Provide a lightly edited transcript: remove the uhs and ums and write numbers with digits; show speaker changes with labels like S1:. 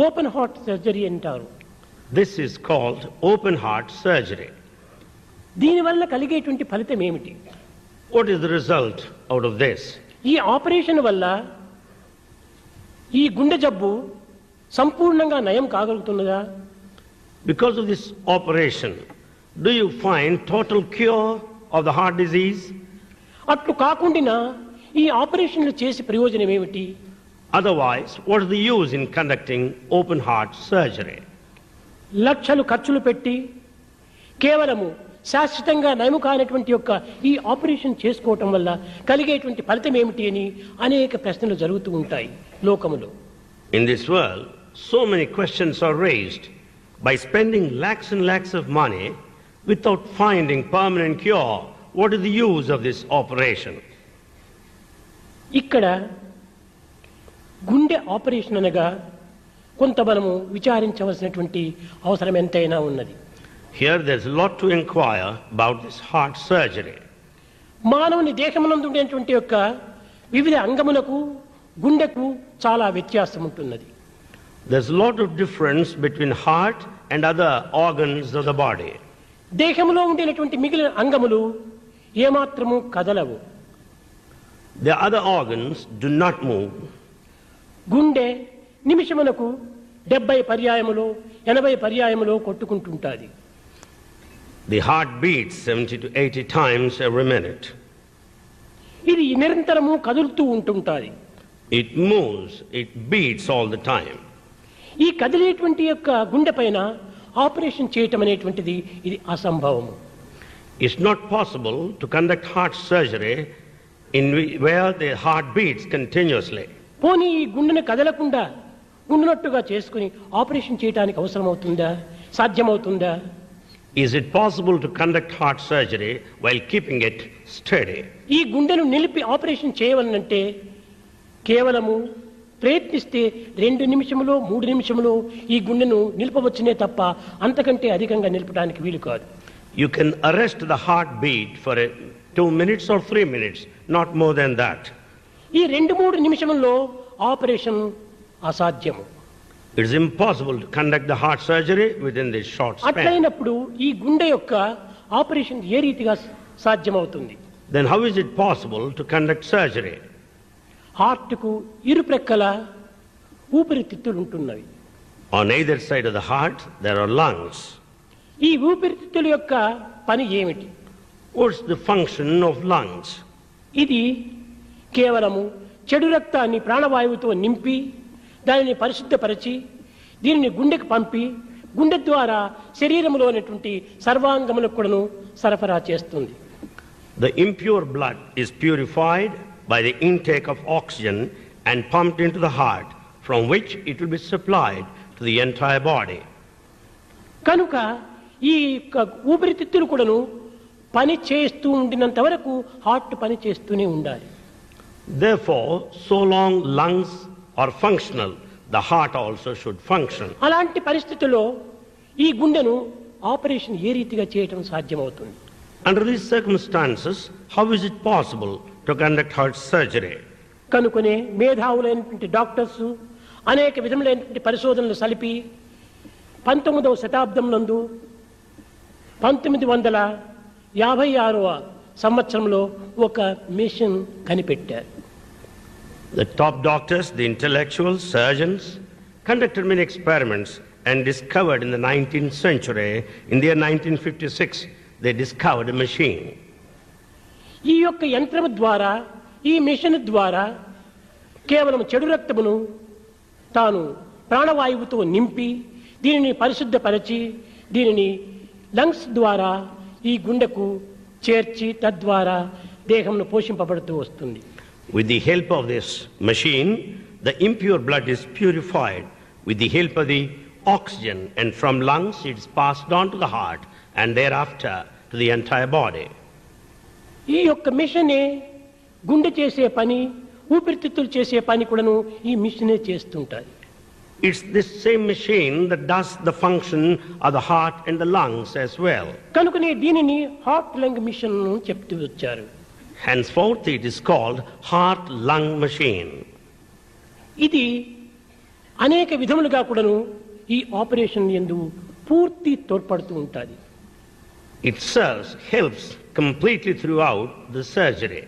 S1: Open heart surgery అంటారు.
S2: This is called open heart surgery.
S1: దీనివల్ల కలిగేటువంటి ఫలితం ఏమిటి?
S2: What is the result out of this?
S1: ఈ ఆపరేషన్ వల్ల ఈ గుండె జబ్బు సంపూర్ణంగా నయం కాగలుగుతున్నదా?
S2: Because of this operation, do you find total cure of the heart disease?
S1: అట్లు కాకుండా ఈ ఆపరేషన్లు చేసి ప్రయోజనం ఏమిటి?
S2: Otherwise, what is the use in conducting open heart surgery?
S1: లక్షలు ఖర్చులు పెట్టి కేవలము శాశ్వతంగా నయం కానటువంటి యొక్క ఈ ఆపరేషన్ చేసుకోవటం వల్ల కలిగేటువంటి ఫలితం ఏమిటి అని అనేక ప్రశ్నలు జరుగుతూ ఉంటాయి లోకములో.
S2: In this world, so many questions are raised. By spending lakhs and lakhs of money without finding permanent cure, what is the use of this operation?
S1: ఇక్కడ గుండె ఆపరేషన్ అనగా కొంత మనము విచారించవలసినటువంటి అవసరం ఎంతైనా ఉన్నది.
S2: Here there's a lot to inquire about this heart surgery.
S1: మానవుని దేహమునందు ఉండేటువంటి యొక్క వివిధ అంగములకు గుండెకు చాలా వ్యత్యాసం ఉంటున్నది.
S2: There's a lot of difference between heart and other organs of the body.
S1: దేహములో ఉండేటువంటి మిగిలిన అంగములు ఏమాత్రము కదలవు.
S2: The other organs do not move.
S1: గుండె నిమిషమునకు 70 పర్యాయములో 80 పర్యాయములో కొట్టుకుంటుంటాది.
S2: The heart beats 70 to 80 times every minute.
S1: ఇది నిరంతరము కదులుతూ ఉంటుంటాది.
S2: It moves, it beats all the time.
S1: ఈ కదిలేటువంటి యొక్క గుండె పైన ఆపరేషన్ చేయటం అనేటువంటిది ఇది అసంభవము.
S2: It's not possible to conduct heart surgery where the heart beats continuously.
S1: పోనీ ఈ గుండెను కదలకుండా ఉన్నట్టుగా చేసుకుని ఆపరేషన్ చేయడానికి అవసరమవుతుందా? సాధ్యమవుతుందా?
S2: Is it possible to conduct heart surgery while keeping it steady?
S1: ఈ గుండెను నిలిపి ఆపరేషన్ చేయవలనంటే కేవలము ప్రయత్నిస్తే 2 నిమిషములో 3 నిమిషములో ఈ గుండెను నిలపవచ్చునే తప్ప అంతకంటే అధికంగా నిలపడానికి వీలు కాదు.
S2: You can arrest the heartbeat for 2 minutes or 3 minutes, not more than that.
S1: ఈ 2-3 నిమిషముల్లో ఆపరేషన్ అసాధ్యము.
S2: It is impossible to conduct the heart surgery within this short span.
S1: అట్లయినప్పుడు ఈ గుండె యొక్క ఆపరేషన్ ఏ రీతిగా సాధ్యమవుతుంది?
S2: Then how is it possible to conduct surgery?
S1: హార్ట్కు ఇరుప్రక్కల ఊపిరితిత్తులు ఉంటున్నవి.
S2: On either side of the heart there are lungs.
S1: ఈ ఊపిరితిత్తుల యొక్క పని ఏమిటి?
S2: What's the function of lungs?
S1: ఇది కేవలము చెడు రక్తాన్ని ప్రాణవాయువుతో నింపి దానిని పరిశుద్ధపరిచి దీనిని గుండెకు పంపి గుండె ద్వారా శరీరంలో ఉన్నటువంటి సర్వాంగములకు కూడాను సరఫరా చేస్తుంది.
S2: The impure blood is purified by the intake of oxygen and pumped into the heart, from which it will be supplied to the entire body.
S1: కనుక ఈ ఊపిరితిత్తులు కూడాను పని చేస్తూ ఉండినంత వరకు హార్ట్ పని చేస్తూనే ఉండాలి.
S2: Therefore, so long lungs are functional, the heart also should function.
S1: అలాంటి పరిస్థితుల్లో ఈ గుండెను ఆపరేషన్ ఏ రీతిగా చేయటం సాధ్యమవుతుంది?
S2: Under these circumstances, how is it possible to conduct heart surgery?
S1: కనుకనే మేధావులైనటువంటి డాక్టర్స్ అనేక విధములైనటువంటి పరిశోధనలు సలిపి 19వ శతాబ్దం నందు 1956వ సంవత్సరంలో ఒక మిషన్ కనిపెట్టారు.
S2: The top doctors, the intellectuals, surgeons conducted many experiments and discovered in the 19th century, in the year 1956, they discovered a machine.
S1: ఈ యొక్క యంత్రము ద్వారా ఈ మిషన్ ద్వారా కేవలం చెడు రక్తమును తాను ప్రాణవాయువుతో నింపి దీనిని పరిశుద్ధపరిచి దీనిని లంగ్స్ ద్వారా ఈ గుండెకు చేర్చి తద్వారా దేహమును పోషింపబడుతూ వస్తుంది.
S2: With the help of this machine, the impure blood is purified with the help of the oxygen, and from lungs it is passed on to the heart and thereafter to the entire body.
S1: ఈ యొక్క మిషనే గుండె చేసే పని ఊపిరితిత్తులు చేసే పని కూడాను ఈ మిషనే చేస్తుంటాయి.
S2: It's this same machine that does the function of the heart and the lungs as well.
S1: కనుకనే దీనిని హార్ట్ లంగ్ మిషన్ అని చెప్తూ వచ్చారు.
S2: Henceforth it is called heart lung machine.
S1: ఇది అనేక విధములుగా కూడాను ఈ ఆపరేషన్ యందు పూర్తి తోడ్పడుతూ ఉంటుంది.
S2: It serves, helps completely throughout the surgery.